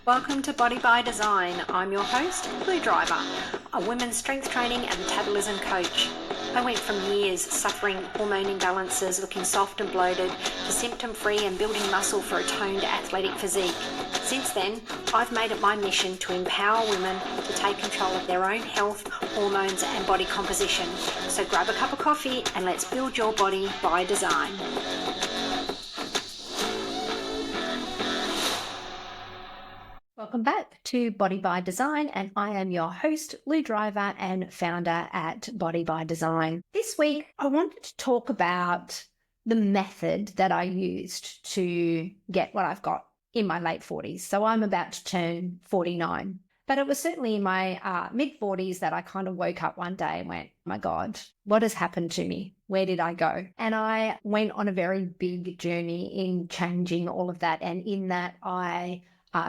Welcome to Body by Design. I'm your host, Blue Driver, a women's strength training and metabolism coach. I went from years suffering hormone imbalances, looking soft and bloated, to symptom-free and building muscle for a toned athletic physique. Since then, I've made it my mission to empower women to take control of their own health, hormones and body composition. So grab a cup of coffee and let's build your body by design. Welcome back to Body by Design, and I am your host, Lou Driver, and founder at Body by Design. This week, I wanted to talk about the method that I used to get what I've got in my late 40s. So I'm about to turn 49. But it was certainly in my mid-40s that I kind of woke up one day and went, oh my God, what has happened to me? Where did I go? And I went on a very big journey in changing all of that. And in that, I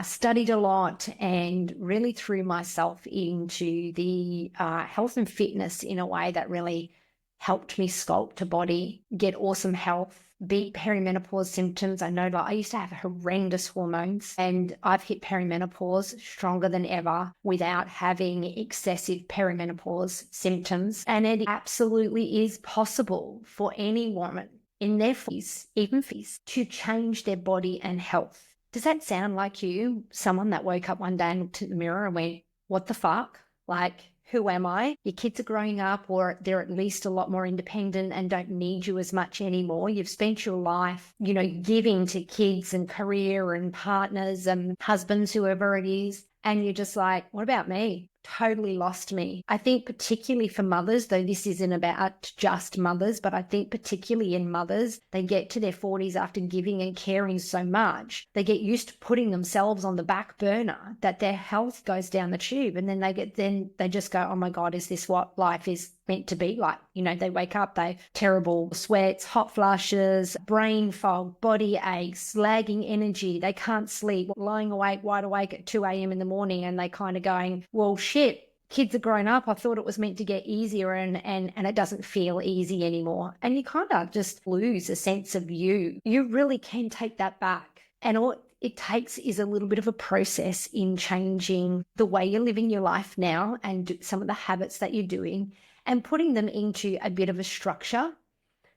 studied a lot and really threw myself into the health and fitness in a way that really helped me sculpt a body, get awesome health, beat perimenopause symptoms. I know I used to have horrendous hormones, and I've hit perimenopause stronger than ever without having excessive perimenopause symptoms. And it absolutely is possible for any woman in their 40s, even 50s, to change their body and health. Does that sound like you? Someone that woke up one day and looked in the mirror and went, what the fuck? Like, who am I? Your kids are growing up, or they're at least a lot more independent and don't need you as much anymore. You've spent your life, giving to kids and career and partners and husbands, whoever it is. And you're just like, what about me? Totally lost me. I think particularly for mothers, though this isn't about just mothers, but I think particularly in mothers, they get to their 40s after giving and caring so much. They get used to putting themselves on the back burner that their health goes down the tube. And then they just go, oh my God, is this what life is meant to be like? They wake up, they terrible sweats, hot flushes, brain fog, body aches, lagging energy. They can't sleep, lying awake, wide awake at 2 a.m. in the morning. And they kind of going, well, shit, kids are grown up. I thought it was meant to get easier and it doesn't feel easy anymore. And you kind of just lose a sense of you. You really can take that back. And all it takes is a little bit of a process in changing the way you're living your life now and some of the habits that you're doing and putting them into a bit of a structure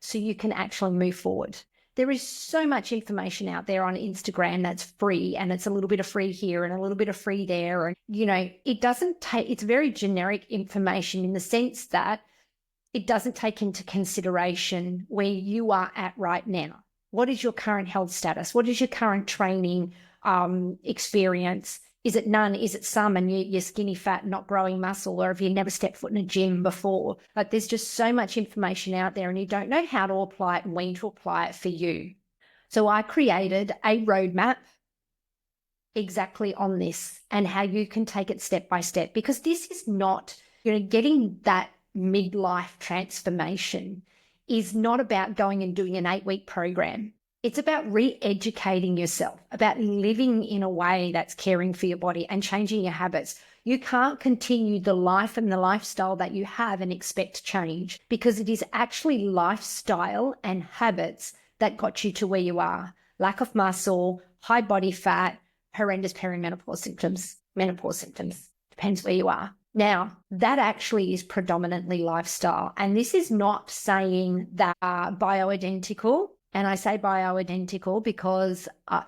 so you can actually move forward. There is so much information out there on Instagram that's free, and it's a little bit of free here and a little bit of free there. And, it's very generic information in the sense that it doesn't take into consideration where you are at right now. What is your current health status? What is your current training experience? Is it none? Is it some? And you're skinny, fat, not growing muscle, or have you never stepped foot in a gym before? Like, there's just so much information out there and you don't know how to apply it and when to apply it for you. So I created a roadmap exactly on this and how you can take it step by step, because this is not, getting that midlife transformation is not about going and doing an 8-week program. It's about re-educating yourself, about living in a way that's caring for your body and changing your habits. You can't continue the life and the lifestyle that you have and expect change, because it is actually lifestyle and habits that got you to where you are. Lack of muscle, high body fat, horrendous perimenopause symptoms, menopause symptoms, depends where you are. Now, that actually is predominantly lifestyle. And this is not saying that bioidentical. And I say bioidentical because I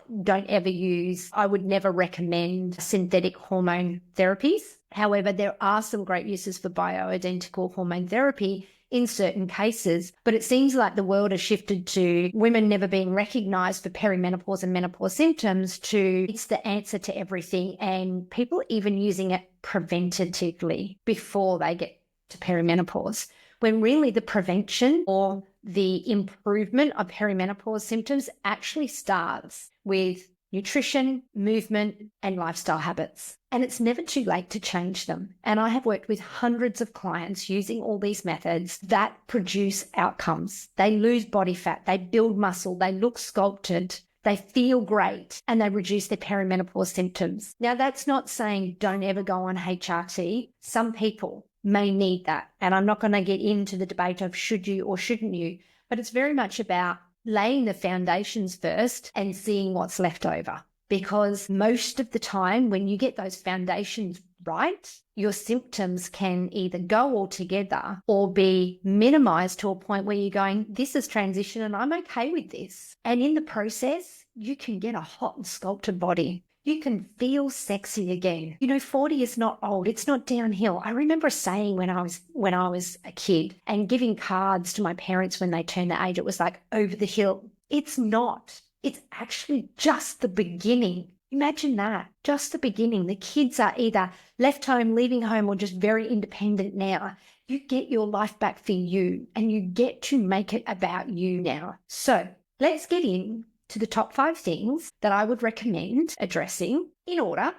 would never recommend synthetic hormone therapies. However, there are some great uses for bioidentical hormone therapy in certain cases, but it seems like the world has shifted to women never being recognized for perimenopause and menopause symptoms to it's the answer to everything, and people even using it preventatively before they get to perimenopause, when really the prevention or the improvement of perimenopause symptoms actually starts with nutrition, movement, and lifestyle habits. And it's never too late to change them. And I have worked with hundreds of clients using all these methods that produce outcomes. They lose body fat, they build muscle, they look sculpted, they feel great, and they reduce their perimenopause symptoms. Now, that's not saying don't ever go on HRT. Some people may need that. And I'm not going to get into the debate of should you or shouldn't you, but it's very much about laying the foundations first and seeing what's left over. because most of the time when you get those foundations right, your symptoms can either go altogether or be minimized to a point where you're going, this is transition and I'm okay with this. And in the process, you can get a hot and sculpted body. You can feel sexy again. 40 is not old. It's not downhill. I remember saying when I was a kid and giving cards to my parents when they turned the age, it was like over the hill. It's not. It's actually just the beginning. Imagine that, just the beginning. The kids are either left home, leaving home, or just very independent now. You get your life back for you and you get to make it about you now. So let's get in to the top 5 things that I would recommend addressing in order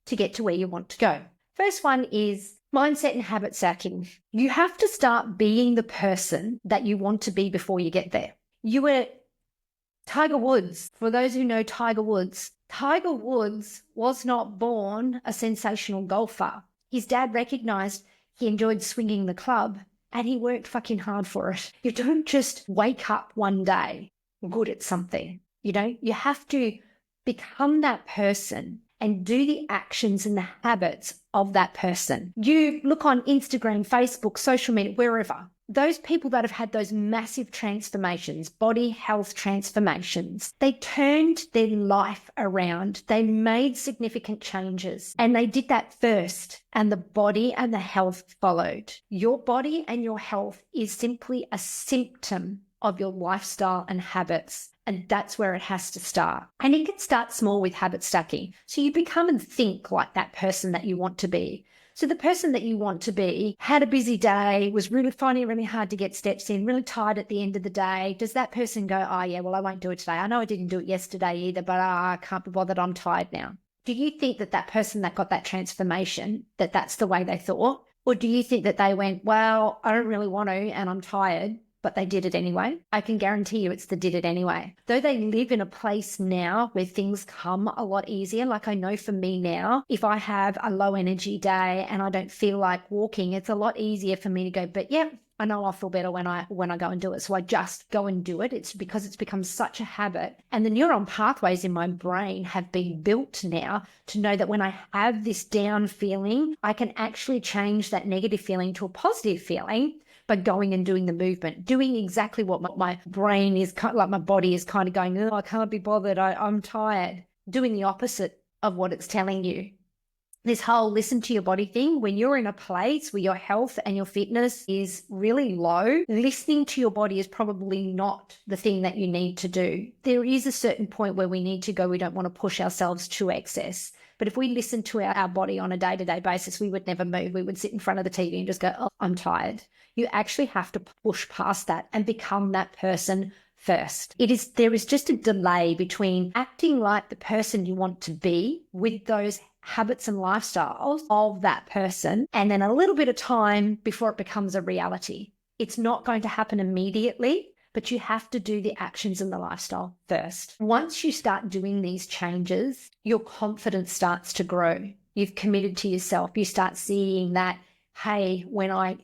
to get to where you want to go. First one is mindset and habit stacking. You have to start being the person that you want to be before you get there. You were Tiger Woods. For those who know Tiger Woods was not born a sensational golfer. His dad recognized he enjoyed swinging the club and he worked fucking hard for it. You don't just wake up one day good at something. You have to become that person and do the actions and the habits of that person. You look on Instagram, Facebook, social media, wherever. Those people that have had those massive transformations, body health transformations, they turned their life around. They made significant changes and they did that first, and the body and the health followed. Your body and your health is simply a symptom of your lifestyle and habits. And that's where it has to start. And it can start small with habit stacking. So you become and think like that person that you want to be. So the person that you want to be had a busy day, was really finding it really hard to get steps in, really tired at the end of the day. Does that person go, oh yeah, well, I won't do it today. I know I didn't do it yesterday either, but I can't be bothered. I'm tired now. Do you think that that person that got that transformation, that's the way they thought? Or do you think that they went, well, I don't really want to and I'm tired, but they did it anyway? I can guarantee you it's the did it anyway. Though they live in a place now where things come a lot easier, like I know for me now, if I have a low energy day and I don't feel like walking, it's a lot easier for me to go, but yeah, I know I'll feel better when I go and do it. So I just go and do it. It's because it's become such a habit. And the neuron pathways in my brain have been built now to know that when I have this down feeling, I can actually change that negative feeling to a positive feeling by going and doing the movement, doing exactly what my brain is, like my body is kind of going, oh, I can't be bothered, I'm tired. Doing the opposite of what it's telling you. This whole listen to your body thing, when you're in a place where your health and your fitness is really low, listening to your body is probably not the thing that you need to do. There is a certain point where we need to go, we don't want to push ourselves to excess. But if we listen to our body on a day-to-day basis, we would never move. We would sit in front of the TV and just go, oh, I'm tired. You actually have to push past that and become that person first. There is just a delay between acting like the person you want to be with those habits and lifestyles of that person, and then a little bit of time before it becomes a reality. It's not going to happen immediately, but you have to do the actions and the lifestyle first. Once you start doing these changes, your confidence starts to grow. You've committed to yourself. You start seeing that, hey, when I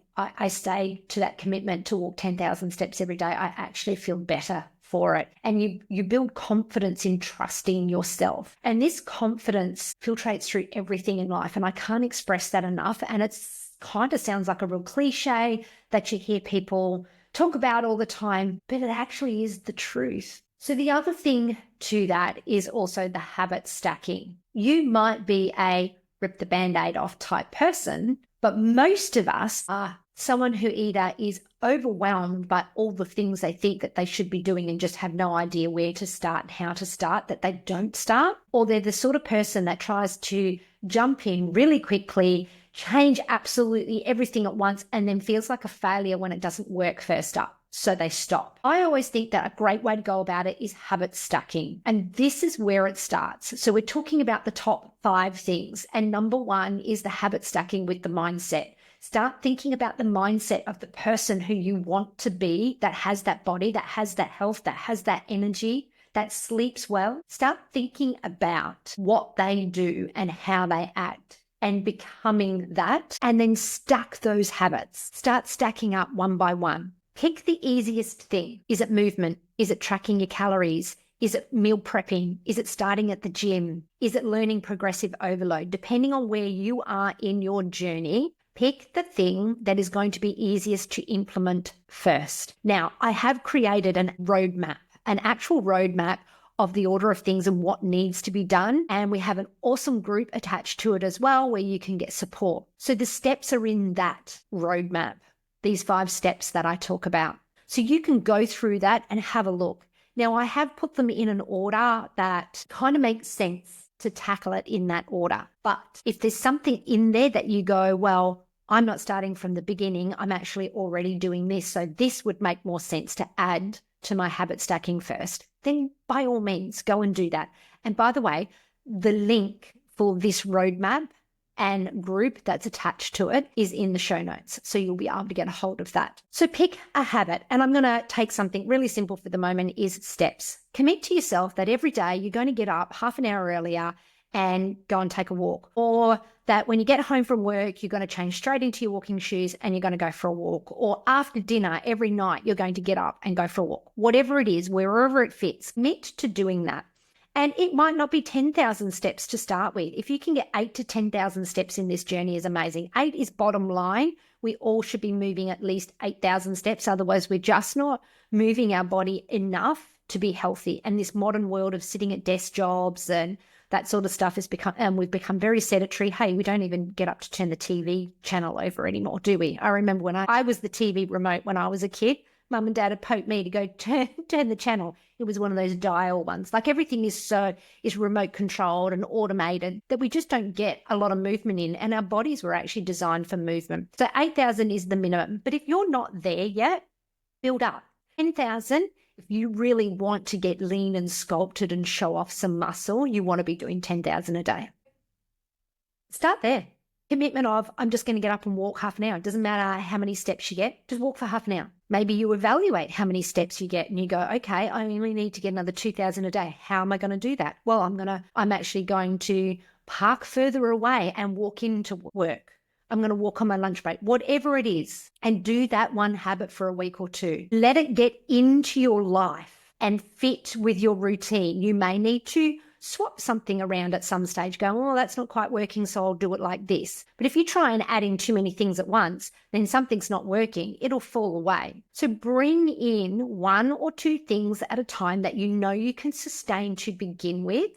stay to that commitment to walk 10,000 steps every day, I actually feel better for it. And you build confidence in trusting yourself. And this confidence filtrates through everything in life. And I can't express that enough. And it's kind of sounds like a real cliche that you hear people talk about all the time, but it actually is the truth. So the other thing to that is also the habit stacking. You might be a rip the Band-Aid off type person, but most of us are someone who either is overwhelmed by all the things they think that they should be doing and just have no idea where to start and how to start, that they don't start, or they're the sort of person that tries to jump in really quickly, change absolutely everything at once, and then feels like a failure when it doesn't work first up. So they stop. I always think that a great way to go about it is habit stacking. And this is where it starts. So we're talking about the top 5 things. And number 1 is the habit stacking with the mindset. Start thinking about the mindset of the person who you want to be, that has that body, that has that health, that has that energy, that sleeps well. Start thinking about what they do and how they act, and becoming that, and then stack those habits. Start stacking up one by one. Pick the easiest thing. Is it movement? Is it tracking your calories? Is it meal prepping? Is it starting at the gym? Is it learning progressive overload? Depending on where you are in your journey, pick the thing that is going to be easiest to implement first. Now, I have created a roadmap, an actual roadmap of the order of things and what needs to be done. And we have an awesome group attached to it as well where you can get support. So the steps are in that roadmap, these 5 steps that I talk about. So you can go through that and have a look. Now, I have put them in an order that kind of makes sense to tackle it in that order. But if there's something in there that you go, well, I'm not starting from the beginning, I'm actually already doing this, so this would make more sense to add to my habit stacking first, then by all means, go and do that. And by the way, the link for this roadmap and group that's attached to it is in the show notes. So you'll be able to get a hold of that. So pick a habit. And I'm going to take something really simple for the moment is steps. Commit to yourself that every day you're going to get up half an hour earlier and go and take a walk. Or that when you get home from work, you're going to change straight into your walking shoes and you're going to go for a walk. Or after dinner, every night, you're going to get up and go for a walk. Whatever it is, wherever it fits, commit to doing that. And it might not be 10,000 steps to start with. If you can get 8 to 10,000 steps in this journey is amazing. 8 is bottom line. We all should be moving at least 8,000 steps. Otherwise, we're just not moving our body enough to be healthy. And this modern world of sitting at desk jobs and that sort of stuff has become, and we've become very sedentary. Hey, we don't even get up to turn the TV channel over anymore, do we? I remember when I was the TV remote when I was a kid. Mum and Dad had poked me to go turn the channel. It was one of those dial ones. Like everything is remote controlled and automated that we just don't get a lot of movement in. And our bodies were actually designed for movement. So 8,000 is the minimum. But if you're not there yet, build up. 10,000, if you really want to get lean and sculpted and show off some muscle, you want to be doing 10,000 a day. Start there. Commitment of, I'm just going to get up and walk half an hour. It doesn't matter how many steps you get, just walk for half an hour. Maybe you evaluate how many steps you get and you go, okay, I only need to get another 2,000 a day. How am I going to do that? Well, I'm actually going to park further away and walk into work. I'm going to walk on my lunch break, whatever it is, and do that one habit for a week or 2. Let it get into your life and fit with your routine. You may need to swap something around at some stage, go, oh, that's not quite working, so I'll do it like this. But if you try and add in too many things at once, then something's not working. It'll fall away. So bring in 1 or 2 things at a time that you know you can sustain to begin with,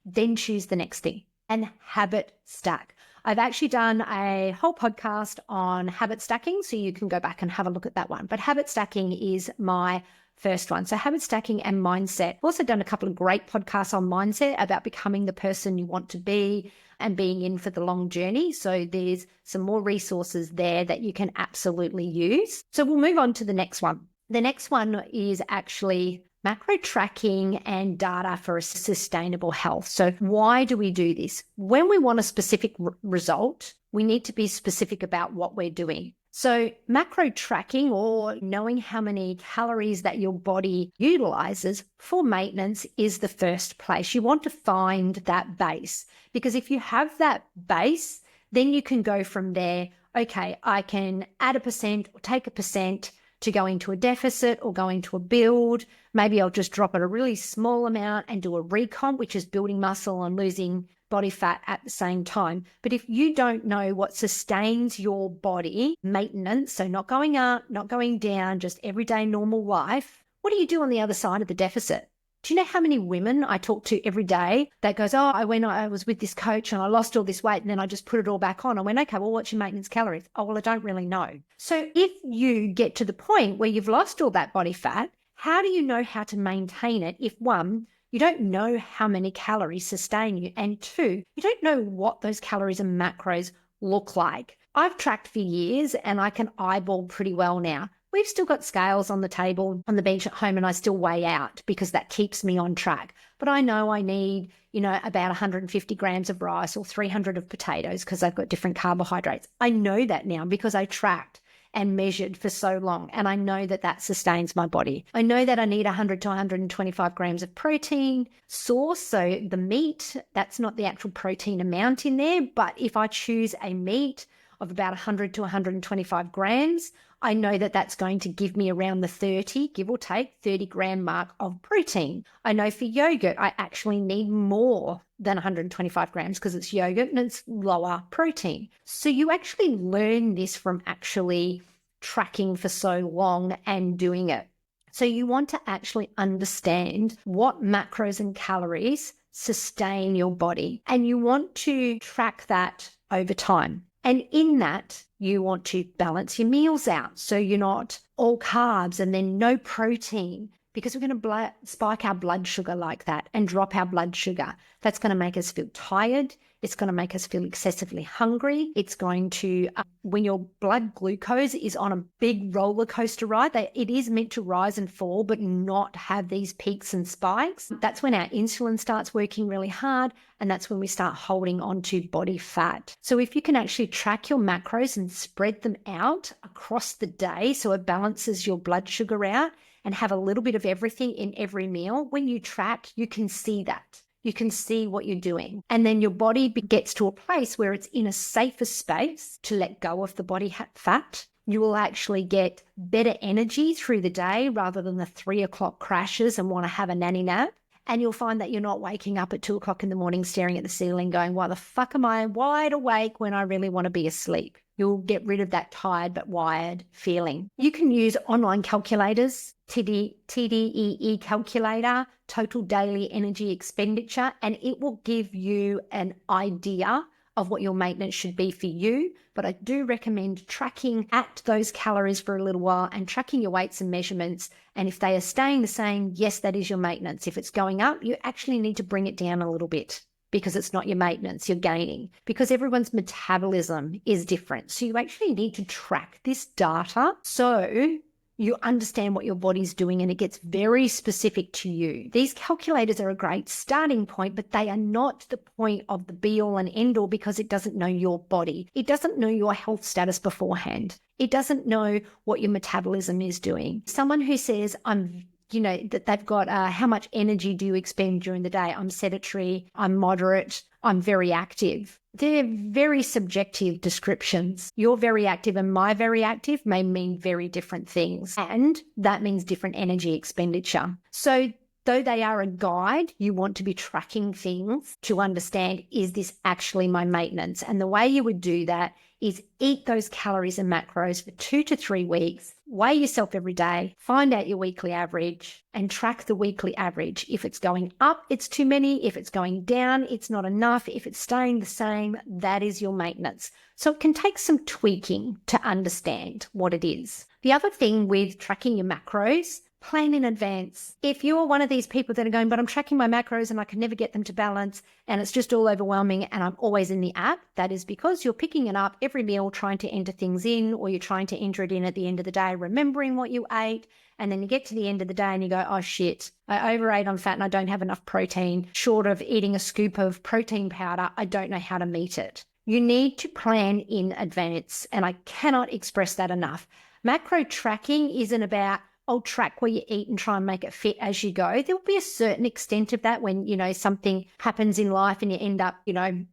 then choose the next thing and habit stack. I've actually done a whole podcast on habit stacking, so you can go back and have a look at that one. But habit stacking is my first one. So habit stacking and mindset. I've also done a couple of great podcasts on mindset about becoming the person you want to be and being in for the long journey. So there's some more resources there that you can absolutely use. So we'll move on to the next one. The next one is actually macro tracking and data for a sustainable health. So why do we do this? When we want a specific result, we need to be specific about what we're doing. So macro tracking, or knowing how many calories that your body utilizes for maintenance, is the first place. You want to find that base, because if you have that base, then you can go from there. Okay, I can add a percent or take a percent to go into a deficit or go into a build. Maybe I'll just drop it a really small amount and do a recomp, which is building muscle and losing body fat at the same time. But if you don't know what sustains your body, maintenance, so not going up, not going down, just everyday normal life, what do you do on the other side of the deficit? Do you know how many women I talk to every day that goes, oh, I was with this coach and I lost all this weight and then I just put it all back on. I went, okay, well, what's your maintenance calories? Oh, well, I don't really know. So if you get to the point where you've lost all that body fat, how do you know how to maintain it if, 1, you don't know how many calories sustain you, and 2, you don't know what those calories and macros look like? I've tracked for years and I can eyeball pretty well now. We've still got scales on the table on the bench at home and I still weigh out because that keeps me on track. But I know I need, about 150 grams of rice or 300 of potatoes because I've got different carbohydrates. I know that now because I tracked and measured for so long, and I know that that sustains my body. I know that I need 100 to 125 grams of protein source, so the meat, that's not the actual protein amount in there, but if I choose a meat of about 100 to 125 grams, I know that that's going to give me around the 30, give or take, 30-gram mark of protein. I know for yogurt, I actually need more than 125 grams because it's yogurt and it's lower protein. So you actually learn this from actually tracking for so long and doing it. So you want to actually understand what macros and calories sustain your body, and you want to track that over time. And in that, you want to balance your meals out so you're not all carbs and then no protein, because we're going to spike our blood sugar like that and drop our blood sugar. That's going to make us feel tired. It's going to make us feel excessively hungry. It's going to, when your blood glucose is on a big roller coaster ride, it is meant to rise and fall, but not have these peaks and spikes. That's when our insulin starts working really hard, and that's when we start holding on to body fat. So if you can actually track your macros and spread them out across the day so it balances your blood sugar out and have a little bit of everything in every meal, when you track, you can see that. You can see what you're doing. And then your body gets to a place where it's in a safer space to let go of the body fat. You will actually get better energy through the day rather than the 3 o'clock crashes and want to have a nanny nap. And you'll find that you're not waking up at 2 o'clock in the morning staring at the ceiling going, why the fuck am I wide awake when I really want to be asleep? You'll get rid of that tired but wired feeling. You can use online calculators, TDEE calculator, total daily energy expenditure, and it will give you an idea of what your maintenance should be for you. But I do recommend tracking at those calories for a little while and tracking your weights and measurements. And if they are staying the same, yes, that is your maintenance. If it's going up, you actually need to bring it down a little bit, because it's not your maintenance, you're gaining, because everyone's metabolism is different. So you actually need to track this data so you understand what your body's doing and it gets very specific to you. These calculators are a great starting point, but they are not the point of the be all and end all, because it doesn't know your body. It doesn't know your health status beforehand. It doesn't know what your metabolism is doing. Someone who says, that they've got how much energy do you expend during the day? I'm sedentary, I'm moderate, I'm very active. They're very subjective descriptions. You're very active and my very active may mean very different things. And that means different energy expenditure. So though they are a guide, you want to be tracking things to understand, is this actually my maintenance? And the way you would do that is eat those calories and macros for 2 to 3 weeks, weigh yourself every day, find out your weekly average and track the weekly average. If it's going up, it's too many. If it's going down, it's not enough. If it's staying the same, that is your maintenance. So it can take some tweaking to understand what it is. The other thing with tracking your macros, plan in advance. If you're one of these people that are going, but I'm tracking my macros and I can never get them to balance and it's just all overwhelming and I'm always in the app, that is because you're picking it up every meal, trying to enter things in, or you're trying to enter it in at the end of the day, remembering what you ate. And then you get to the end of the day and you go, oh shit, I overate on fat and I don't have enough protein. Short of eating a scoop of protein powder, I don't know how to meet it. You need to plan in advance. And I cannot express that enough. Macro tracking isn't about, I'll track what you eat and try and make it fit as you go. There will be a certain extent of that when, something happens in life and you end up, an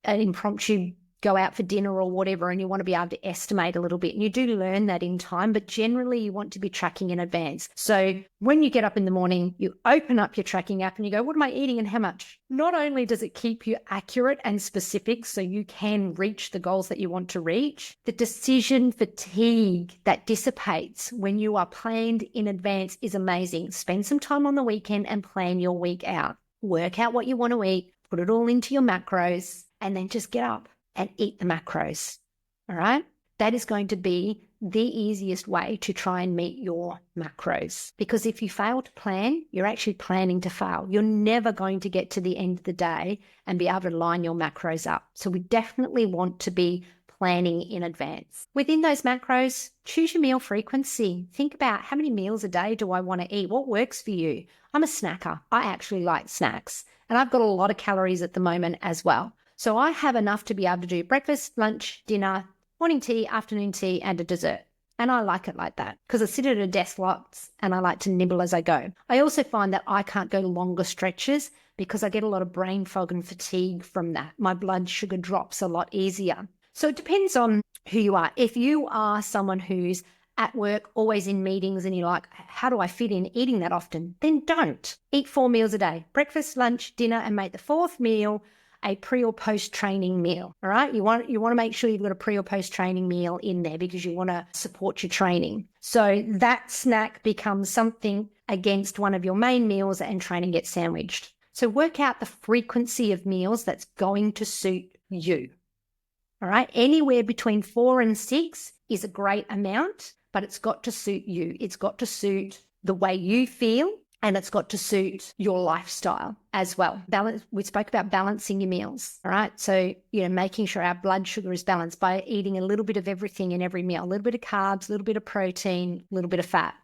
impromptu go out for dinner or whatever, and you want to be able to estimate a little bit. And you do learn that in time, but generally you want to be tracking in advance. So when you get up in the morning, you open up your tracking app and you go, what am I eating and how much? Not only does it keep you accurate and specific so you can reach the goals that you want to reach, the decision fatigue that dissipates when you are planned in advance is amazing. Spend some time on the weekend and plan your week out. Work out what you want to eat, put it all into your macros, and then just get up and eat the macros. All right? That is going to be the easiest way to try and meet your macros. Because if you fail to plan, you're actually planning to fail. You're never going to get to the end of the day and be able to line your macros up. So we definitely want to be planning in advance. Within those macros, choose your meal frequency. Think about, how many meals a day do I want to eat? What works for you? I'm a snacker. I actually like snacks. And I've got a lot of calories at the moment as well. So I have enough to be able to do breakfast, lunch, dinner, morning tea, afternoon tea, and a dessert. And I like it like that because I sit at a desk lots and I like to nibble as I go. I also find that I can't go longer stretches because I get a lot of brain fog and fatigue from that. My blood sugar drops a lot easier. So it depends on who you are. If you are someone who's at work, always in meetings, and you're like, how do I fit in eating that often? Then don't. Eat 4 meals a day: breakfast, lunch, dinner, and make the fourth meal a pre or post training meal. All right. You want to make sure you've got a pre or post training meal in there because you want to support your training. So that snack becomes something against one of your main meals and training gets sandwiched. So work out the frequency of meals that's going to suit you. All right. Anywhere between 4 and 6 is a great amount, but it's got to suit you. It's got to suit the way you feel, and it's got to suit your lifestyle as well. We spoke about balancing your meals. All right. So, making sure our blood sugar is balanced by eating a little bit of everything in every meal: a little bit of carbs, a little bit of protein, a little bit of fat.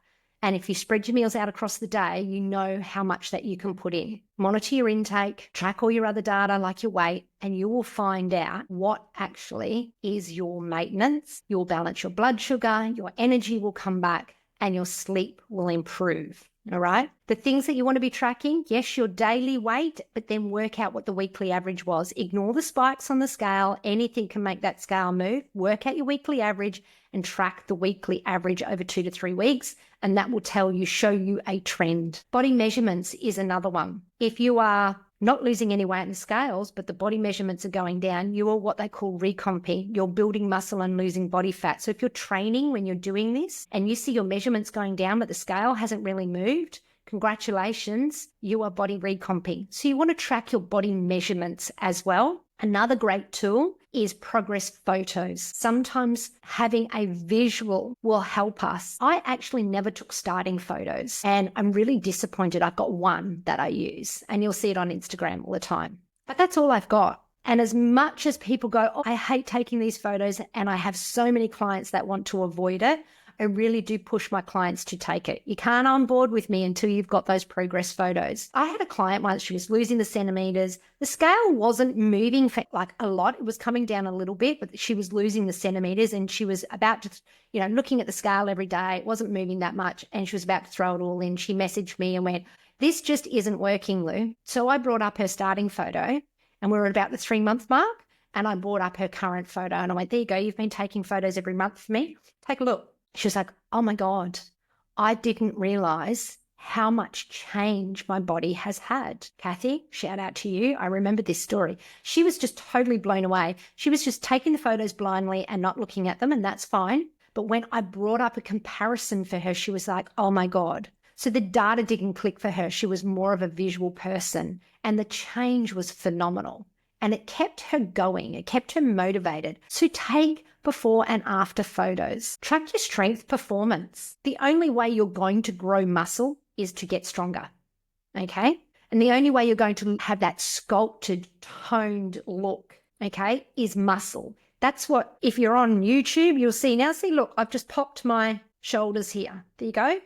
And if you spread your meals out across the day, you know how much that you can put in. Monitor your intake, track all your other data like your weight, and you will find out what actually is your maintenance. You'll balance your blood sugar, your energy will come back, and your sleep will improve. All right. The things that you want to be tracking: yes, your daily weight, but then work out what the weekly average was. Ignore the spikes on the scale. Anything can make that scale move. Work out your weekly average and track the weekly average over 2 to 3 weeks. And that will show you a trend. Body measurements is another one. If you are not losing any weight in the scales, but the body measurements are going down, you are what they call recomping. You're building muscle and losing body fat. So if you're training when you're doing this and you see your measurements going down, but the scale hasn't really moved, congratulations, you are body recomping. So you want to track your body measurements as well. Another great tool is progress photos. Sometimes having a visual will help us. I actually never took starting photos, and I'm really disappointed. I've got one that I use, and you'll see it on Instagram all the time. But that's all I've got. And as much as people go, oh, I hate taking these photos, and I have so many clients that want to avoid it, I really do push my clients to take it. You can't onboard with me until you've got those progress photos. I had a client once, she was losing the centimeters. The scale wasn't moving for like a lot. It was coming down a little bit, but she was losing the centimeters, and she was about to, looking at the scale every day. It wasn't moving that much, and she was about to throw it all in. She messaged me and went, this just isn't working, Lou. So I brought up her starting photo, and we were at about the 3-month mark, and I brought up her current photo, and I went, there you go. You've been taking photos every month for me. Take a look. She was like, oh my God, I didn't realize how much change my body has had. Kathy, shout out to you. I remember this story. She was just totally blown away. She was just taking the photos blindly and not looking at them, and that's fine. But when I brought up a comparison for her, she was like, oh my God. So the data didn't click for her. She was more of a visual person, and the change was phenomenal. And it kept her going. It kept her motivated. So take before and after photos. Track your strength performance. The only way you're going to grow muscle is to get stronger. Okay? And the only way you're going to have that sculpted, toned look, okay, is muscle. That's what, if you're on YouTube, you'll see now. See, look, I've just popped my shoulders here. There you go.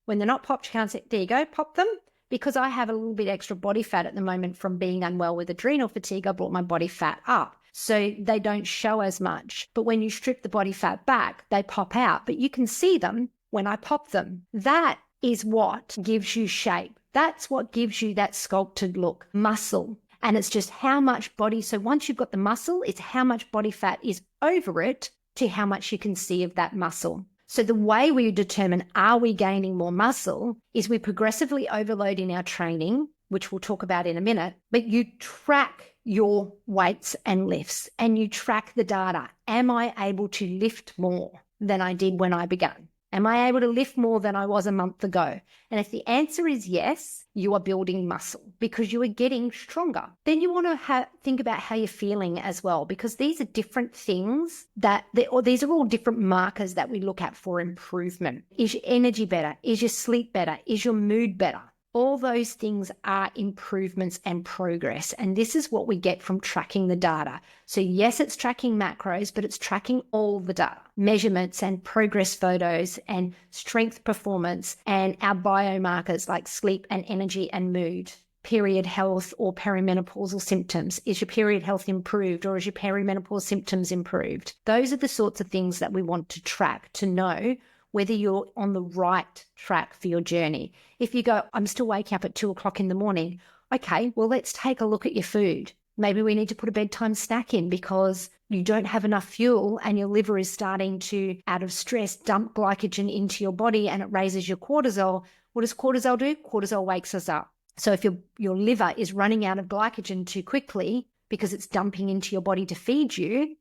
When they're not popped, you can't see. There you go. Pop them. Because I have a little bit extra body fat at the moment from being unwell with adrenal fatigue, I brought my body fat up. So they don't show as much. But when you strip the body fat back, they pop out. But you can see them when I pop them. That is what gives you shape. That's what gives you that sculpted look, muscle. And it's just how much body. So once you've got the muscle, it's how much body fat is over it to how much you can see of that muscle. So the way we determine are we gaining more muscle is we progressively overload in our training, which we'll talk about in a minute, but you track your weights and lifts and you track the data. Am I able to lift more than I did when I began? Am I able to lift more than I was a month ago? And if the answer is yes, you are building muscle because you are getting stronger. Then you want to think about how you're feeling as well, because these are different things these are all different markers that we look at for improvement. Is your energy better? Is your sleep better? Is your mood better? All those things are improvements and progress. And this is what we get from tracking the data. So yes, it's tracking macros, but it's tracking all the data, measurements and progress photos and strength performance and our biomarkers like sleep and energy and mood, period health or perimenopausal symptoms. Is your period health improved or is your perimenopause symptoms improved? Those are the sorts of things that we want to track to know whether you're on the right track for your journey. If you go, I'm still waking up at 2 o'clock in the morning. Okay, well, let's take a look at your food. Maybe we need to put a bedtime snack in because you don't have enough fuel and your liver is starting to, out of stress, dump glycogen into your body and it raises your cortisol. What does cortisol do? Cortisol wakes us up. So if your liver is running out of glycogen too quickly because it's dumping into your body to feed you,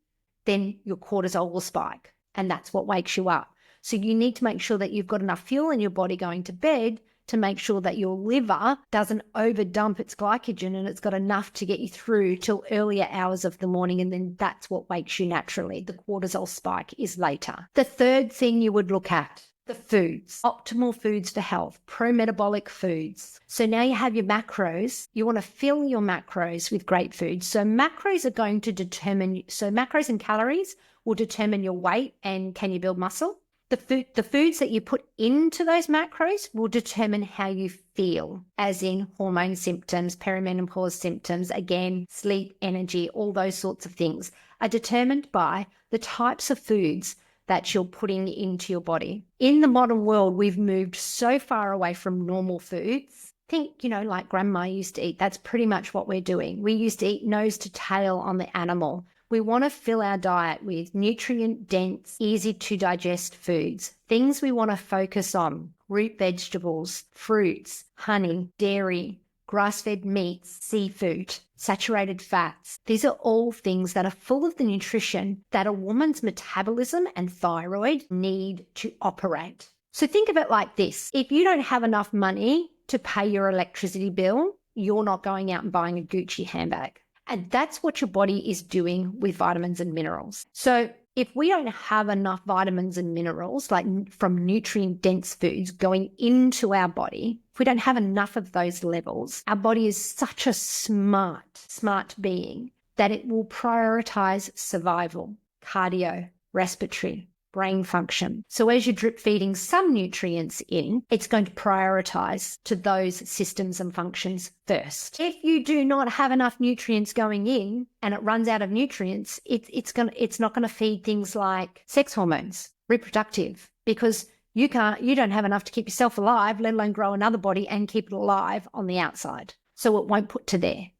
then your cortisol will spike, and that's what wakes you up. So you need to make sure that you've got enough fuel in your body going to bed to make sure that your liver doesn't overdump its glycogen and it's got enough to get you through till earlier hours of the morning, and then that's what wakes you naturally. The cortisol spike is later. The third thing you would look at, the foods, optimal foods for health, pro-metabolic foods. So now you have your macros. You want to fill your macros with great foods. So macros are going to determine, so macros and calories will determine your weight and can you build muscle. The foods that you put into those macros will determine how you feel, as in hormone symptoms, perimenopause symptoms, again, sleep, energy, all those sorts of things are determined by the types of foods that you're putting into your body. In the modern world, we've moved so far away from normal foods. Think, like grandma used to eat. That's pretty much what we're doing. We used to eat nose to tail on the animal. We want to fill our diet with nutrient-dense, easy-to-digest foods, things we want to focus on: root vegetables, fruits, honey, dairy, grass-fed meats, seafood, saturated fats. These are all things that are full of the nutrition that a woman's metabolism and thyroid need to operate. So think of it like this. If you don't have enough money to pay your electricity bill, you're not going out and buying a Gucci handbag. And that's what your body is doing with vitamins and minerals. So if we don't have enough vitamins and minerals, like from nutrient-dense foods going into our body, if we don't have enough of those levels, our body is such a smart being that it will prioritize survival, cardio, respiratory, brain function. So as you're drip feeding some nutrients in, it's going to prioritize to those systems and functions first. If you do not have enough nutrients going in and it runs out of nutrients, it's not going to feed things like sex hormones, reproductive, because you don't have enough to keep yourself alive, let alone grow another body and keep it alive on the outside. So it won't put to there.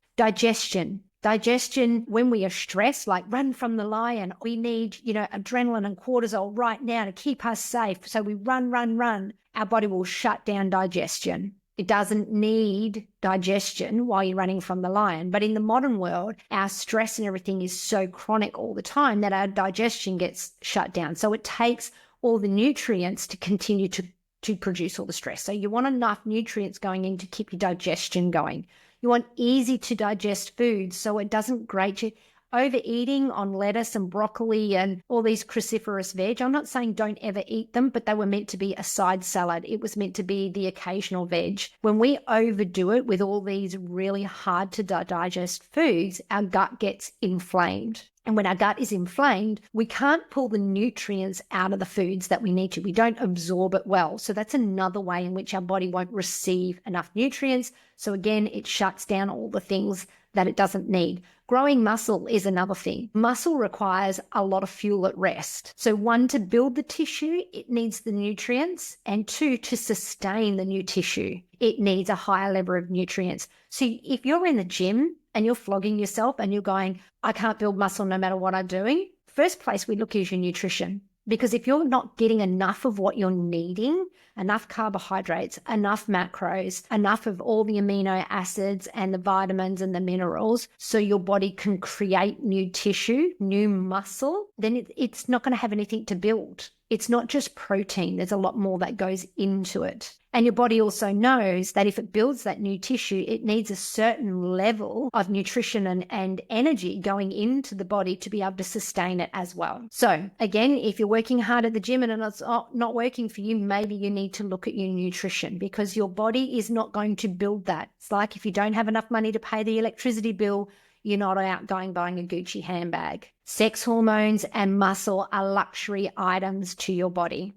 Digestion, when we are stressed, like run from the lion, we need, adrenaline and cortisol right now to keep us safe. So we run. Our body will shut down digestion. It doesn't need digestion while you're running from the lion. But in the modern world, our stress and everything is so chronic all the time that our digestion gets shut down. So it takes all the nutrients to continue to produce all the stress. So you want enough nutrients going in to keep your digestion going. You want easy to digest foods so it doesn't grate you. Overeating on lettuce and broccoli and all these cruciferous veg, I'm not saying don't ever eat them, but they were meant to be a side salad. It was meant to be the occasional veg. When we overdo it with all these really hard to digest foods, our gut gets inflamed. And when our gut is inflamed, we can't pull the nutrients out of the foods that we need to. We don't absorb it well. So that's another way in which our body won't receive enough nutrients. So again, it shuts down all the things that it doesn't need. Growing muscle is another thing. Muscle requires a lot of fuel at rest. So one, to build the tissue, it needs the nutrients. And two, to sustain the new tissue, it needs a higher level of nutrients. So if you're in the gym and you're flogging yourself and you're going, I can't build muscle no matter what I'm doing, first place we look is your nutrition. Because if you're not getting enough of what you're needing, enough carbohydrates, enough macros, enough of all the amino acids and the vitamins and the minerals, so your body can create new tissue, new muscle, then it's not going to have anything to build. It's not just protein. There's a lot more that goes into it. And your body also knows that if it builds that new tissue, it needs a certain level of nutrition and energy going into the body to be able to sustain it as well. So again, if you're working hard at the gym and it's not working for you, maybe you need to look at your nutrition, because your body is not going to build that. It's like if you don't have enough money to pay the electricity bill, you're not out going buying a Gucci handbag. Sex hormones and muscle are luxury items to your body.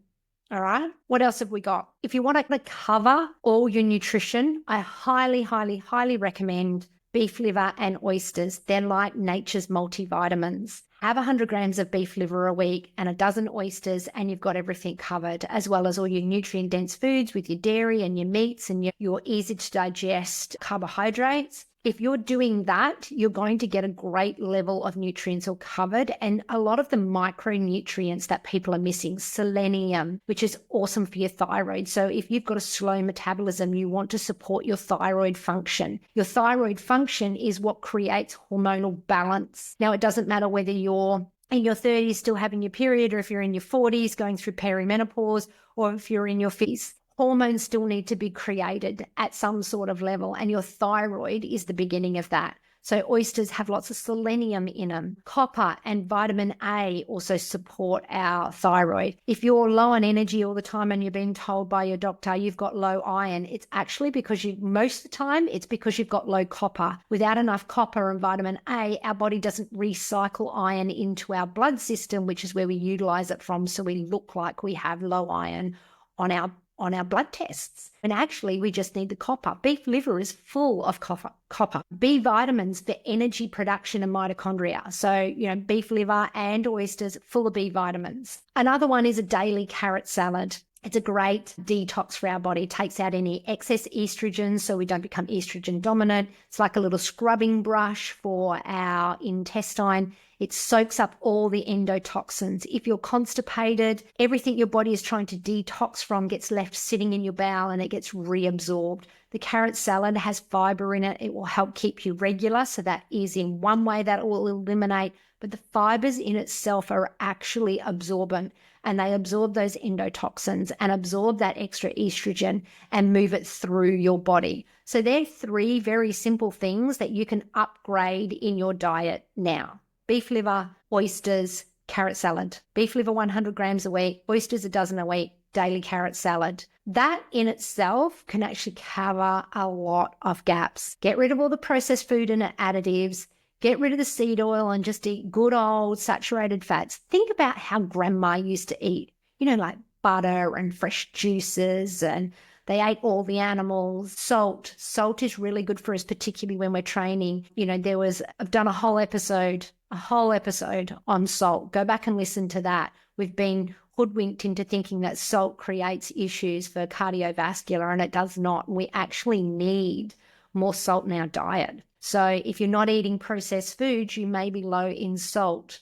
All right. What else have we got? If you want to cover all your nutrition, I highly, highly, highly recommend beef liver and oysters. They're like nature's multivitamins. Have 100 grams of beef liver a week and a dozen oysters, and you've got everything covered, as well as all your nutrient-dense foods with your dairy and your meats and your easy-to-digest carbohydrates. If you're doing that, you're going to get a great level of nutrients all covered, and a lot of the micronutrients that people are missing, selenium, which is awesome for your thyroid. So if you've got a slow metabolism, you want to support your thyroid function. Your thyroid function is what creates hormonal balance. Now, it doesn't matter whether you're in your 30s still having your period, or if you're in your 40s going through perimenopause, or if you're in your 50s. Hormones still need to be created at some sort of level, and your thyroid is the beginning of that. So oysters have lots of selenium in them. Copper and vitamin A also support our thyroid. If you're low on energy all the time and you're being told by your doctor you've got low iron, it's actually because most of the time, it's because you've got low copper. Without enough copper and vitamin A, our body doesn't recycle iron into our blood system, which is where we utilize it from. So we look like we have low iron on our blood tests. And actually, we just need the copper. Beef liver is full of copper. B vitamins for energy production and mitochondria. So, beef liver and oysters full of B vitamins. Another one is a daily carrot salad. It's a great detox for our body. It takes out any excess estrogen so we don't become estrogen dominant. It's like a little scrubbing brush for our intestine. It soaks up all the endotoxins. If you're constipated, everything your body is trying to detox from gets left sitting in your bowel and it gets reabsorbed. The carrot salad has fiber in it. It will help keep you regular. So that is in one way that it will eliminate. But the fibers in itself are actually absorbent, and they absorb those endotoxins and absorb that extra estrogen and move it through your body. So they're three very simple things that you can upgrade in your diet now. Beef liver, oysters, carrot salad. Beef liver 100 grams a week, oysters a dozen a week, daily carrot salad. That in itself can actually cover a lot of gaps. Get rid of all the processed food and additives. Get rid of the seed oil and just eat good old saturated fats. Think about how grandma used to eat, like butter and fresh juices, and they ate all the animals. Salt is really good for us, particularly when we're training. I've done a whole episode on salt. Go back and listen to that. We've been hoodwinked into thinking that salt creates issues for cardiovascular, and it does not. We actually need more salt in our diet. So if you're not eating processed foods, you may be low in salt.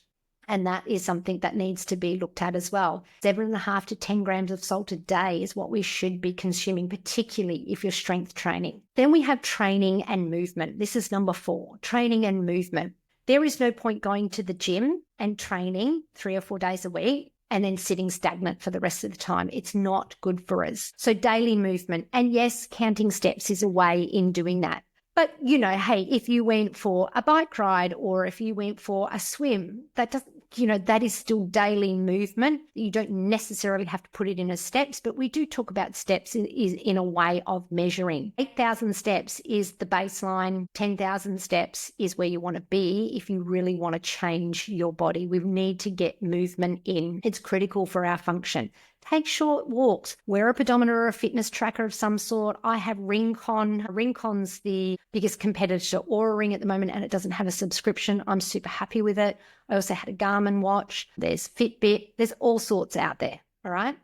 And that is something that needs to be looked at as well. 7.5 to 10 grams of salt a day is what we should be consuming, particularly if you're strength training. Then we have training and movement. This is number 4, training and movement. There is no point going to the gym and training 3 or 4 days a week and then sitting stagnant for the rest of the time. It's not good for us. So daily movement. And yes, counting steps is a way in doing that. But, hey, if you went for a bike ride or if you went for a swim, that is still daily movement. You don't necessarily have to put it in as steps, but we do talk about steps in a way of measuring. 8,000 steps is the baseline. 10,000 steps is where you want to be if you really want to change your body. We need to get movement in. It's critical for our function. Take short walks. Wear a pedometer or a fitness tracker of some sort. I have Ringcon. Ringcon's the biggest competitor to Oura Ring at the moment, and it doesn't have a subscription. I'm super happy with it. I also had a Garmin watch. There's Fitbit. There's all sorts out there, all right?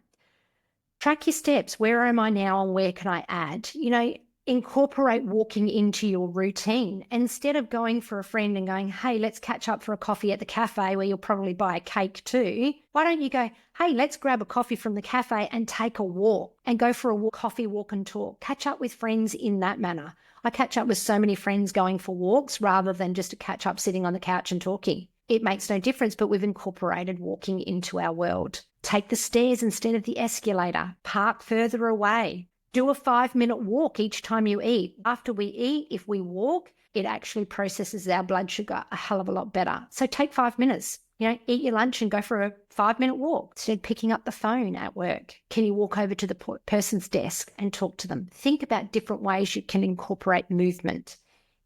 Track your steps. Where am I now and where can I add? Incorporate walking into your routine. Instead of going for a friend and going, hey, let's catch up for a coffee at the cafe where you'll probably buy a cake too. Why don't you go, hey, let's grab a coffee from the cafe and take a walk and go for a coffee walk and talk. Catch up with friends in that manner. I catch up with so many friends going for walks rather than just a catch up sitting on the couch and talking. It makes no difference, but we've incorporated walking into our world. Take the stairs instead of the escalator. Park further away. Do a 5-minute walk each time you eat. After we eat, if we walk, it actually processes our blood sugar a hell of a lot better. So take 5 minutes. Eat your lunch and go for a 5-minute walk instead of picking up the phone at work. Can you walk over to the person's desk and talk to them? Think about different ways you can incorporate movement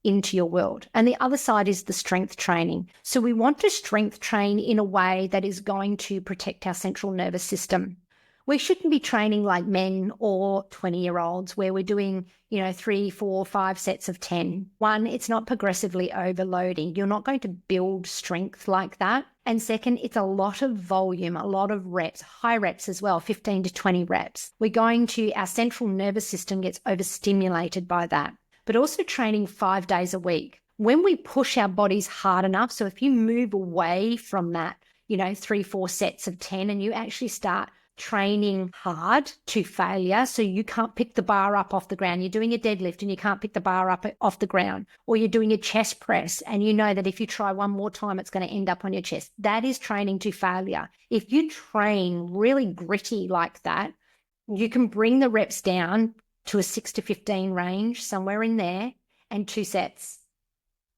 into your world. And the other side is the strength training. So we want to strength train in a way that is going to protect our central nervous system. We shouldn't be training like men or 20-year-olds where we're doing, 3, 4, 5 sets of 10. One, it's not progressively overloading. You're not going to build strength like that. And second, it's a lot of volume, a lot of reps, high reps as well, 15 to 20 reps. Our central nervous system gets overstimulated by that. but also training 5 days a week. When we push our bodies hard enough, so if you move away from that, 3-4 sets of 10 and you actually start training hard to failure, so you can't pick the bar up off the ground. You're doing a deadlift and you can't pick the bar up off the ground, or you're doing a chest press and you know that if you try one more time, it's going to end up on your chest. That is training to failure. If you train really gritty like that, you can bring the reps down to a 6 to 15 range, somewhere in there, and 2 sets.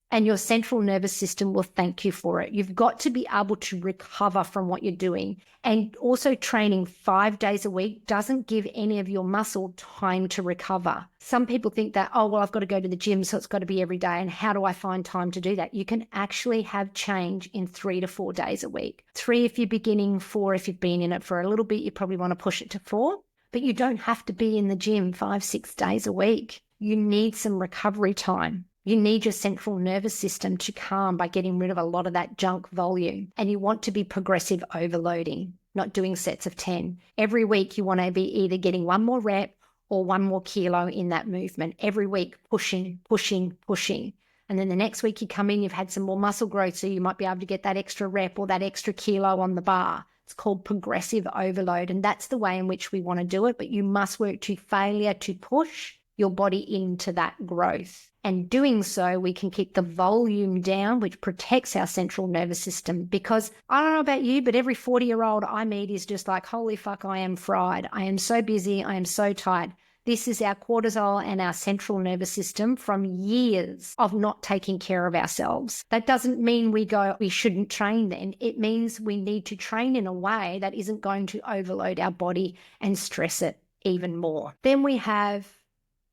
And your central nervous system will thank you for it. You've got to be able to recover from what you're doing. And also training 5 days a week doesn't give any of your muscle time to recover. Some people think that, oh, well, I've got to go to the gym, so it's got to be every day. And how do I find time to do that? You can actually have change in 3 to 4 days a week. 3 if you're beginning, 4 if you've been in it for a little bit. You probably want to push it to 4. But you don't have to be in the gym 5-6 days a week. You need some recovery time. You need your central nervous system to calm by getting rid of a lot of that junk volume. And you want to be progressive overloading, not doing sets of 10. Every week you want to be either getting 1 more rep or 1 more kilo in that movement. Every week pushing, pushing, pushing. And then the next week you come in, you've had some more muscle growth, so you might be able to get that extra rep or that extra kilo on the bar. It's called progressive overload. And that's the way in which we want to do it. But you must work to failure to push your body into that growth. And doing so, we can keep the volume down, which protects our central nervous system. Because I don't know about you, but every 40-year-old I meet is just like, holy fuck, I am fried. I am so busy. I am so tired. This is our cortisol and our central nervous system from years of not taking care of ourselves. That doesn't mean we shouldn't train then. It means we need to train in a way that isn't going to overload our body and stress it even more. Then we have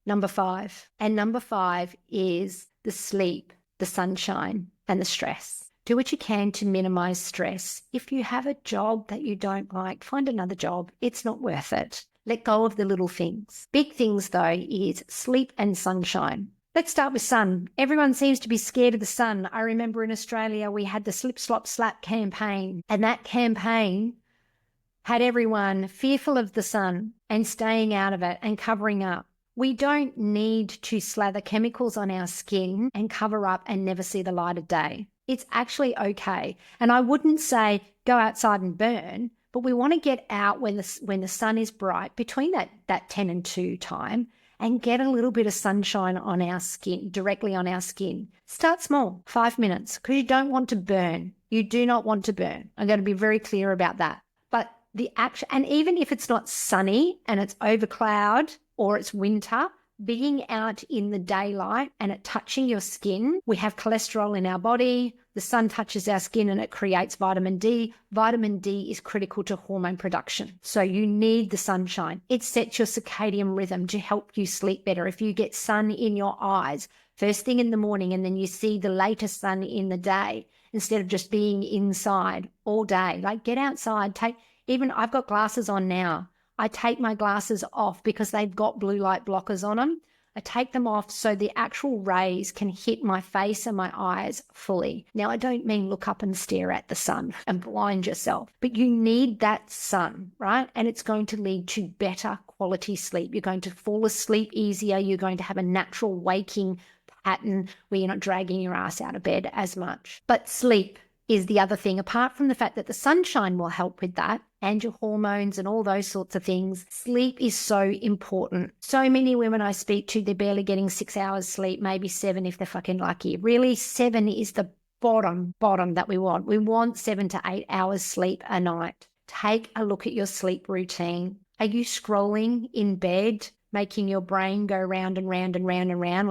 number 5. And number 5 is the sleep, the sunshine, and the stress. Do what you can to minimize stress. If you have a job that you don't like, find another job. It's not worth it. Let go of the little things. Big things, though, is sleep and sunshine. Let's start with sun. Everyone seems to be scared of the sun. I remember in Australia, we had the Slip, Slop, Slap campaign. And that campaign had everyone fearful of the sun and staying out of it and covering up. We don't need to slather chemicals on our skin and cover up and never see the light of day. It's actually okay. And I wouldn't say go outside and burn, but we want to get out when the sun is bright between that 10 and 2 time and get a little bit of sunshine on our skin, directly on our skin. Start small, 5 minutes, because you don't want to burn. You do not want to burn. I'm going to be very clear about that. But the action, and even if it's not sunny and it's over cloud or it's winter, being out in the daylight and it touching your skin, we have cholesterol in our body. The sun touches our skin and it creates vitamin D. Vitamin D is critical to hormone production. So you need the sunshine. It sets your circadian rhythm to help you sleep better. If you get sun in your eyes first thing in the morning and then you see the later sun in the day, instead of just being inside all day, like get outside, even I've got glasses on now. I take my glasses off because they've got blue light blockers on them. I take them off so the actual rays can hit my face and my eyes fully. Now, I don't mean look up and stare at the sun and blind yourself, but you need that sun, right? And it's going to lead to better quality sleep. You're going to fall asleep easier. You're going to have a natural waking pattern where you're not dragging your ass out of bed as much. But sleep is the other thing. Apart from the fact that the sunshine will help with that and your hormones and all those sorts of things, sleep is so important. So many women I speak to, they're barely getting 6 hours sleep, maybe 7 if they're fucking lucky. Really, 7 is the bottom that we want. We want 7 to 8 hours sleep a night. Take a look at your sleep routine. Are you scrolling in bed, making your brain go round and round and round and round?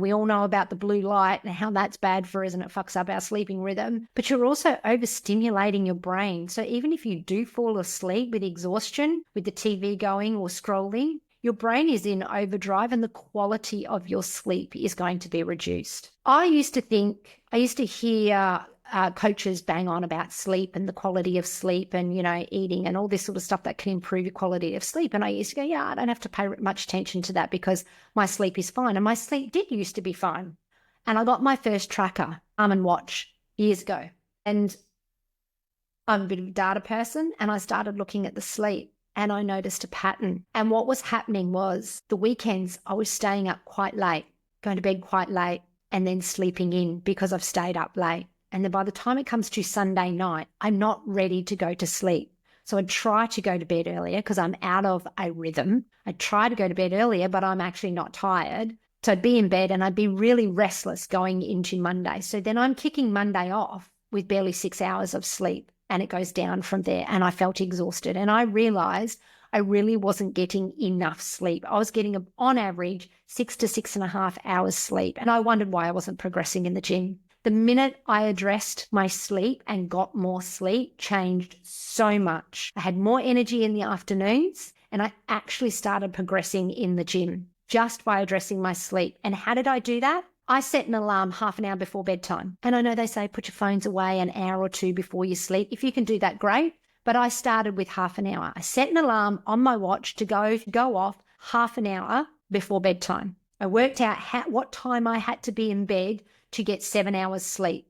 We all know about the blue light and how that's bad for us and it fucks up our sleeping rhythm. But you're also overstimulating your brain. So even if you do fall asleep with exhaustion, with the TV going or scrolling, your brain is in overdrive and the quality of your sleep is going to be reduced. I used to hear coaches bang on about sleep and the quality of sleep and, eating and all this sort of stuff that can improve your quality of sleep. And I used to go, yeah, I don't have to pay much attention to that because my sleep is fine. And my sleep did used to be fine. And I got my first tracker, Garmin watch, years ago. And I'm a bit of a data person and I started looking at the sleep and I noticed a pattern. And what was happening was the weekends I was staying up quite late. going to bed quite late, and then sleeping in because I've stayed up late. And then by the time it comes to Sunday night, I'm not ready to go to sleep. So I try to go to bed earlier because I'm out of a rhythm. I try to go to bed earlier, but I'm actually not tired. So I'd be in bed and I'd be really restless going into Monday. So then I'm kicking Monday off with barely 6 hours of sleep, and it goes down from there. And I felt exhausted, and I realized I really wasn't getting enough sleep. I was getting, on average, 6 to 6.5 hours sleep. And I wondered why I wasn't progressing in the gym. The minute I addressed my sleep and got more sleep, changed so much. I had more energy in the afternoons, and I actually started progressing in the gym just by addressing my sleep. And how did I do that? I set an alarm half an hour before bedtime. And I know they say put your phones away an hour or two before you sleep. If you can do that, great. But I started with half an hour. I set an alarm on my watch to go off half an hour before bedtime. I worked out what time I had to be in bed to get 7 hours sleep.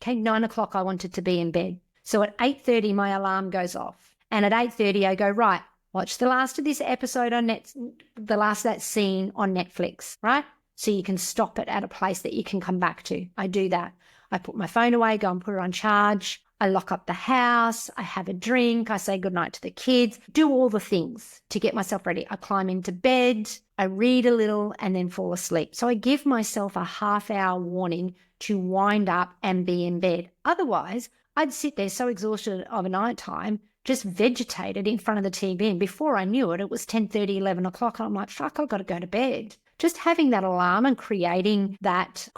Okay, 9 o'clock I wanted to be in bed. So at 8:30 my alarm goes off. And at 8:30 I go, right, watch the last of this episode on the last of that scene on Netflix, right? So you can stop it at a place that you can come back to. I do that. I put my phone away, go and put it on charge. I lock up the house. I have a drink. I say goodnight to the kids, do all the things to get myself ready. I climb into bed. I read a little and then fall asleep. So I give myself a half-hour warning to wind up and be in bed. Otherwise, I'd sit there so exhausted of a night time, just vegetated in front of the TV. And before I knew it, it was 10:30, 11 o'clock. And I'm like, fuck, I've got to go to bed. Just having that alarm and creating that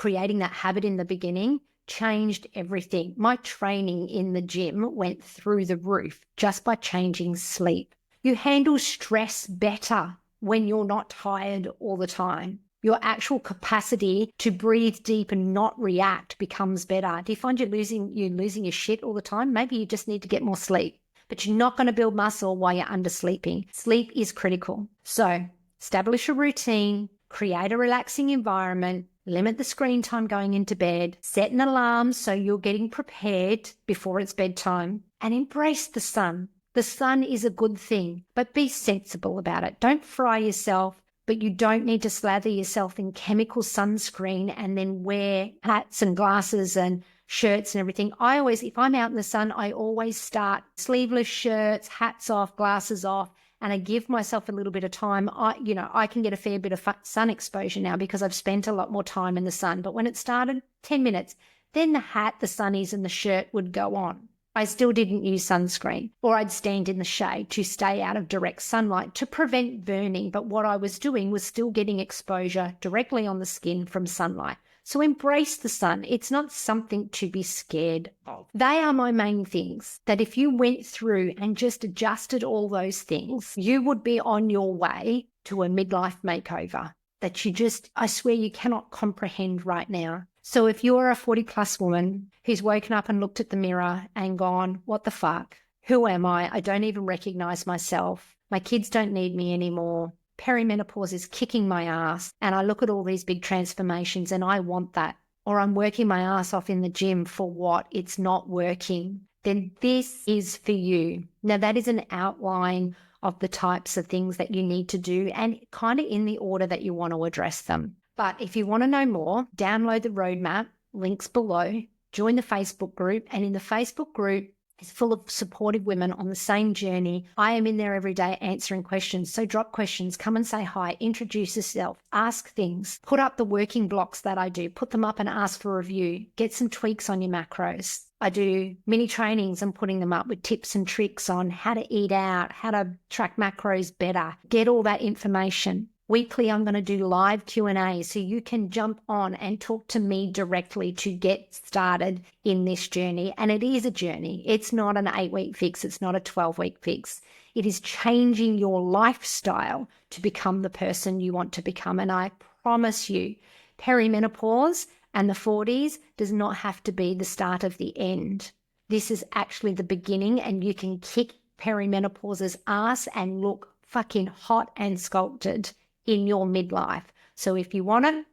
habit in the beginning changed everything. My training in the gym went through the roof just by changing sleep. You handle stress better when you're not tired all the time. Your actual capacity to breathe deep and not react becomes better. Do you find you're losing your shit all the time? Maybe you just need to get more sleep. But you're not going to build muscle while you're undersleeping. Sleep is critical. So establish a routine, create a relaxing environment, limit the screen time going into bed, set an alarm so you're getting prepared before it's bedtime, and embrace the sun. The sun is a good thing, but be sensible about it. Don't fry yourself, but you don't need to slather yourself in chemical sunscreen and then wear hats and glasses and shirts and everything. If I'm out in the sun, I always start sleeveless shirts, hats off, glasses off, and I give myself a little bit of time. I can get a fair bit of sun exposure now because I've spent a lot more time in the sun. But when it started, 10 minutes, then the hat, the sunnies, and the shirt would go on. I still didn't use sunscreen, or I'd stand in the shade to stay out of direct sunlight to prevent burning. But what I was doing was still getting exposure directly on the skin from sunlight. So embrace the sun. It's not something to be scared of. They are my main things that if you went through and just adjusted all those things, you would be on your way to a midlife makeover that I swear you cannot comprehend right now. So if you're a 40-plus woman who's woken up and looked at the mirror and gone, what the fuck? Who am I? I don't even recognize myself. My kids don't need me anymore. Perimenopause is kicking my ass, and I look at all these big transformations and I want that. Or I'm working my ass off in the gym for what? It's not working. Then this is for you. Now that is an outline of the types of things that you need to do and kind of in the order that you want to address them. But if you want to know more, download the roadmap, links below, join the Facebook group, and in the Facebook group, it's full of supportive women on the same journey. I am in there every day answering questions. So drop questions, come and say hi, introduce yourself, ask things, put up the working blocks that I do, put them up and ask for a review, get some tweaks on your macros. I do mini trainings and putting them up with tips and tricks on how to eat out, how to track macros better, get all that information. Weekly, I'm going to do live Q&A so you can jump on and talk to me directly to get started in this journey. And it is a journey. It's not an 8-week fix. It's not a 12-week fix. It is changing your lifestyle to become the person you want to become. And I promise you, perimenopause and the 40s does not have to be the start of the end. This is actually the beginning, and you can kick perimenopause's ass and look fucking hot and sculpted in your midlife. So if you want it,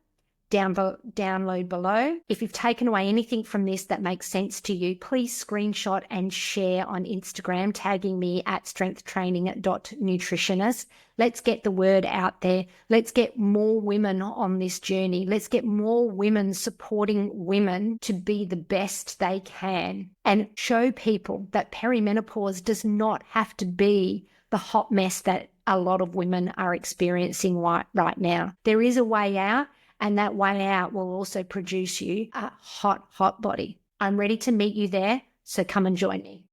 download below. If you've taken away anything from this that makes sense to you, please screenshot and share on Instagram, tagging me at strengthtraining.nutritionist. Let's get the word out there. Let's get more women on this journey. Let's get more women supporting women to be the best they can, and show people that perimenopause does not have to be the hot mess that a lot of women are experiencing right now. There is a way out, and that way out will also produce you a hot, hot body. I'm ready to meet you there, so come and join me.